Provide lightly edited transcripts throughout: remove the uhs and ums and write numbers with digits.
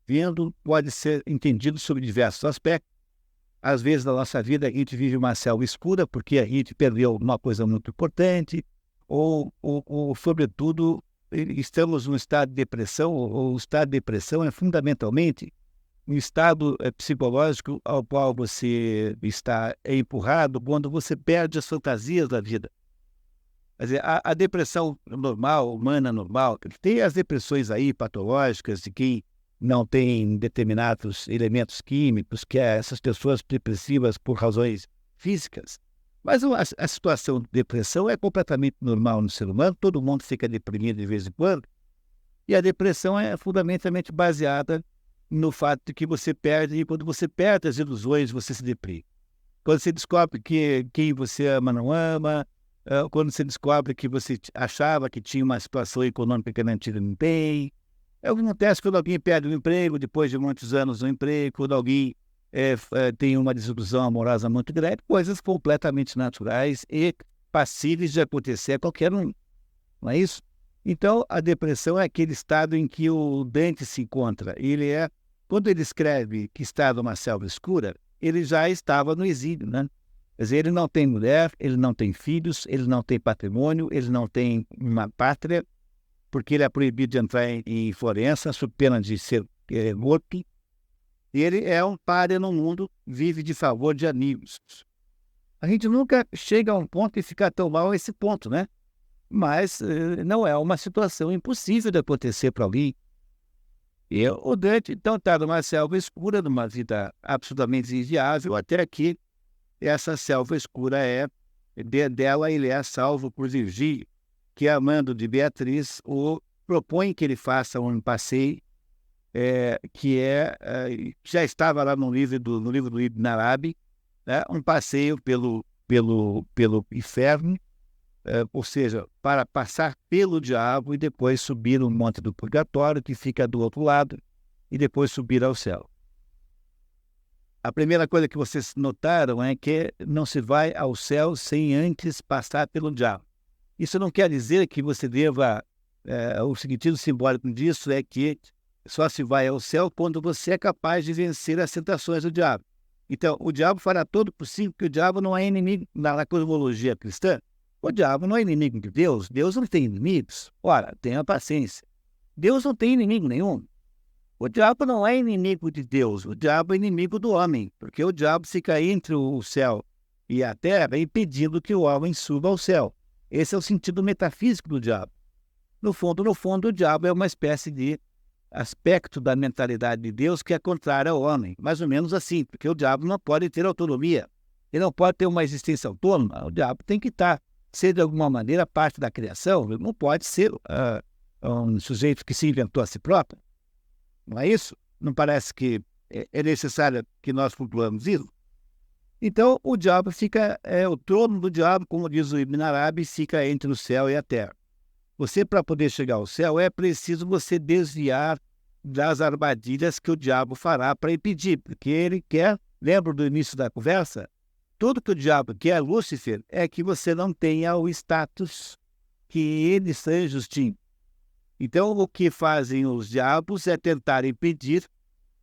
vivendo pode ser entendido sob diversos aspectos. Às vezes, na nossa vida, a gente vive uma selva escura porque a gente perdeu uma coisa muito importante, ou sobretudo, estamos num estado de depressão, ou o estado de depressão é fundamentalmente um estado psicológico ao qual você está empurrado quando você perde as fantasias da vida. Quer dizer, a depressão normal, humana normal, tem as depressões aí patológicas de quem não tem determinados elementos químicos, que é essas pessoas depressivas por razões físicas. Mas a situação de depressão é completamente normal no ser humano, todo mundo fica deprimido de vez em quando, e a depressão é fundamentalmente baseada no fato de que você perde, e quando você perde as ilusões, você se deprime. Quando você descobre que quem você ama não ama, quando você descobre que você achava que tinha uma situação econômica que não tinha, não tem. É o que acontece quando alguém perde um emprego, depois de muitos anos no emprego, quando alguém tem uma desilusão amorosa muito grande, coisas completamente naturais e passíveis de acontecer a qualquer um, não é isso? Então, a depressão é aquele estado em que o Dante se encontra. Quando ele escreve que está numa selva escura, ele já estava no exílio, né? Quer dizer, ele não tem mulher, ele não tem filhos, ele não tem patrimônio, ele não tem uma pátria, porque ele é proibido de entrar em Florença, sob pena de ser morto. E ele é um pária no mundo, vive de favor de amigos. A gente nunca chega a um ponto e fica tão mal a esse ponto, né? Mas não é uma situação impossível de acontecer para alguém. E o Dante, então, está numa selva escura, numa vida absolutamente inviável, até que essa selva escura dela ele é salvo por Virgílio, que, amando de Beatriz, propõe que ele faça um passeio, que já estava lá no livro do Ibn Arabi, né? Um passeio pelo inferno, ou seja, para passar pelo diabo e depois subir no monte do purgatório, que fica do outro lado, e depois subir ao céu. A primeira coisa que vocês notaram é que não se vai ao céu sem antes passar pelo diabo. Isso não quer dizer que você deva... o sentido simbólico disso é que só se vai ao céu quando você é capaz de vencer as tentações do diabo. Então, o diabo fará todo o possível, porque o diabo não é inimigo na cosmologia cristã. O diabo não é inimigo de Deus. Deus não tem inimigos. Ora, tenha paciência. Deus não tem inimigo nenhum. O diabo não é inimigo de Deus, o diabo é inimigo do homem, porque o diabo fica entre o céu e a terra impedindo que o homem suba ao céu. Esse é o sentido metafísico do diabo. No fundo, o diabo é uma espécie de aspecto da mentalidade de Deus que é contrário ao homem, mais ou menos assim, porque o diabo não pode ter autonomia, ele não pode ter uma existência autônoma, o diabo tem que ser de alguma maneira parte da criação, ele não pode ser um sujeito que se inventou a si próprio. Não é isso? Não parece que é necessário que nós concluamos isso? Então, o diabo o trono do diabo, como diz o Ibn Arabi, fica entre o céu e a terra. Você, para poder chegar ao céu, é preciso você desviar das armadilhas que o diabo fará para impedir, porque ele quer, lembra do início da conversa? Tudo que o diabo quer, Lúcifer, é que você não tenha o status que eles anjos tinham. Então, o que fazem os diabos é tentar impedir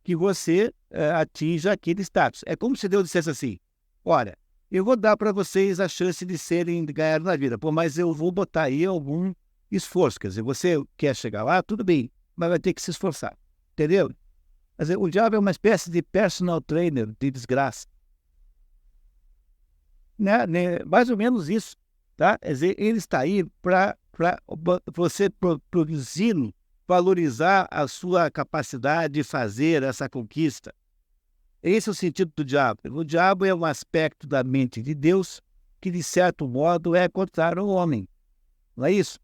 que você atinja aquele status. É como se Deus dissesse assim: olha, eu vou dar para vocês a chance de ganhar na vida, mas eu vou botar aí algum esforço. Quer dizer, você quer chegar lá, tudo bem, mas vai ter que se esforçar. Entendeu? Quer dizer, o diabo é uma espécie de personal trainer de desgraça. Né? Mais ou menos isso. Tá? Quer dizer, ele está aí para você produzir, valorizar a sua capacidade de fazer essa conquista. Esse é o sentido do diabo. O diabo é um aspecto da mente de Deus que, de certo modo, é contrário ao homem. Não é isso?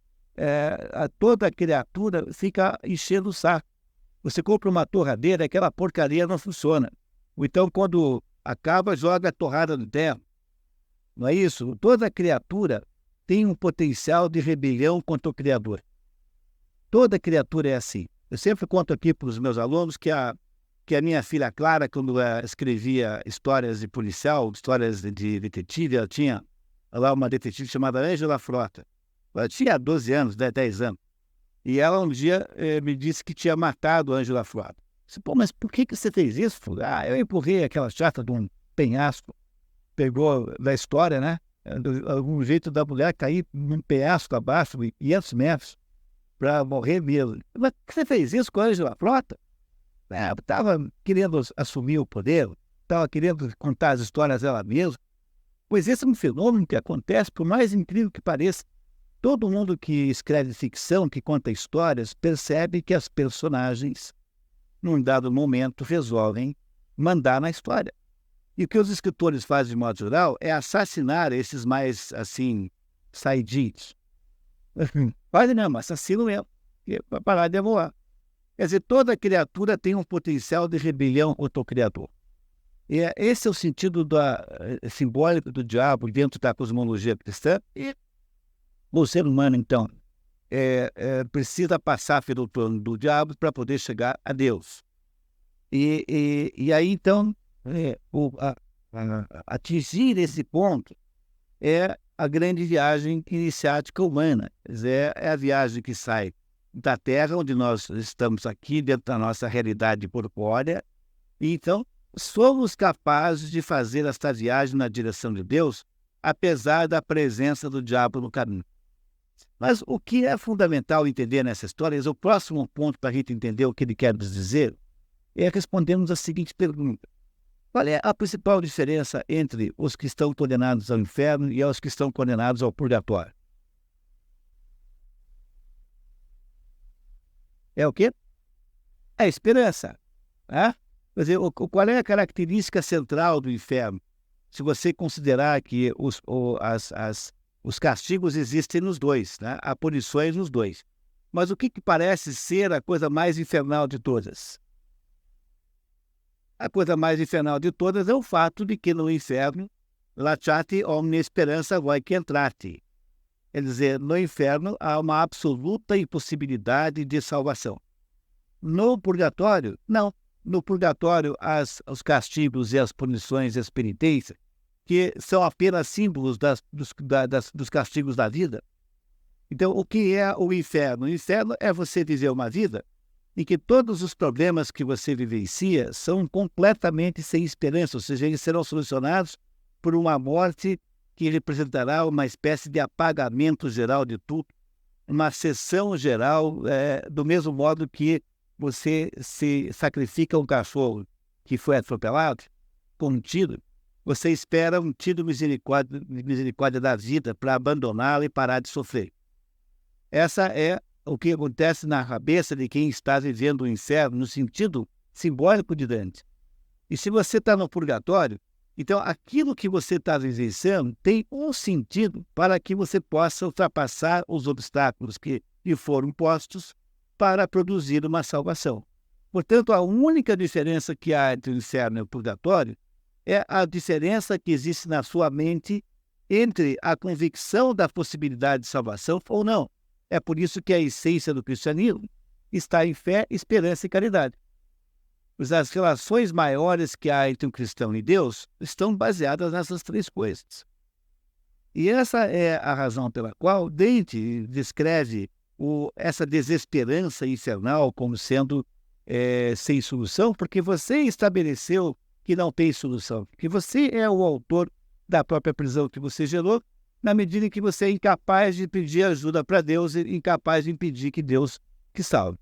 Toda criatura fica enchendo o saco. Você compra uma torradeira, aquela porcaria não funciona. Ou então, quando acaba, joga a torrada no terra. Não é isso? Toda criatura tem um potencial de rebelião contra o Criador. Toda criatura é assim. Eu sempre conto aqui para os meus alunos que a minha filha Clara, quando escrevia histórias de policial, histórias de detetive, ela tinha lá uma detetive chamada Ângela Frota. Ela tinha 12 anos, 10 anos. E ela um dia me disse que tinha matado a Ângela Frota. Pô, mas por que você fez isso? Eu empurrei aquela chata de um penhasco, pegou da história, né? Algum jeito da mulher cair num penhasco abaixo, de 500 metros, para morrer mesmo. Mas por que você fez isso com a Ângela Frota? Estava querendo assumir o poder, estava querendo contar as histórias dela mesma. Pois esse é um fenômeno que acontece, por mais incrível que pareça. Todo mundo que escreve ficção, que conta histórias, percebe que as personagens, num dado momento, resolvem mandar na história. E o que os escritores fazem, de modo geral, é assassinar esses mais, assim, saidios. Quase mesmo, assassino mesmo, para parar de voar. Quer dizer, toda criatura tem um potencial de rebelião contra o Criador. E esse é o sentido simbólico do diabo dentro da cosmologia cristã. E o ser humano, então, precisa passar pelo plano do diabo para poder chegar a Deus. E aí, então, atingir esse ponto é a grande viagem iniciática humana. Quer dizer, é a viagem que sai da Terra, onde nós estamos aqui, dentro da nossa realidade corpórea, e então somos capazes de fazer esta viagem na direção de Deus, apesar da presença do diabo no caminho. Mas o que é fundamental entender nessa história, o próximo ponto para a gente entender o que ele quer nos dizer, é respondermos a seguinte pergunta: qual é a principal diferença entre os que estão condenados ao inferno e os que estão condenados ao purgatório? É o quê? É a esperança. Né? Quer dizer, qual é a característica central do inferno? Se você considerar que os castigos existem nos dois, né? Há punições nos dois. Mas o que parece ser a coisa mais infernal de todas? A coisa mais infernal de todas é o fato de que no inferno, lactate omnia speranza voi que entrate. Quer dizer, no inferno há uma absoluta impossibilidade de salvação. No purgatório, não. No purgatório, os castigos e as punições e as penitências, que são apenas símbolos dos castigos da vida. Então, o que é o inferno? O inferno é você viver uma vida em que todos os problemas que você vivencia são completamente sem esperança, ou seja, eles serão solucionados por uma morte que representará uma espécie de apagamento geral de tudo, uma cessão geral, do mesmo modo que você se sacrifica um cachorro que foi atropelado, com um tiro, você espera um tiro de misericórdia da vida para abandoná-lo e parar de sofrer. Essa é o que acontece na cabeça de quem está vivendo o inferno, no sentido simbólico de Dante. E se você está no purgatório, então aquilo que você está vivenciando tem um sentido para que você possa ultrapassar os obstáculos que lhe foram postos para produzir uma salvação. Portanto, a única diferença que há entre o inferno e o purgatório é a diferença que existe na sua mente entre a convicção da possibilidade de salvação ou não. É por isso que a essência do cristianismo está em fé, esperança e caridade. Pois as relações maiores que há entre um cristão e Deus estão baseadas nessas três coisas. E essa é a razão pela qual Dante descreve essa desesperança infernal como sendo sem solução, porque você estabeleceu que não tem solução, que você é o autor da própria prisão que você gerou, na medida em que você é incapaz de pedir ajuda para Deus e incapaz de impedir que Deus te salve.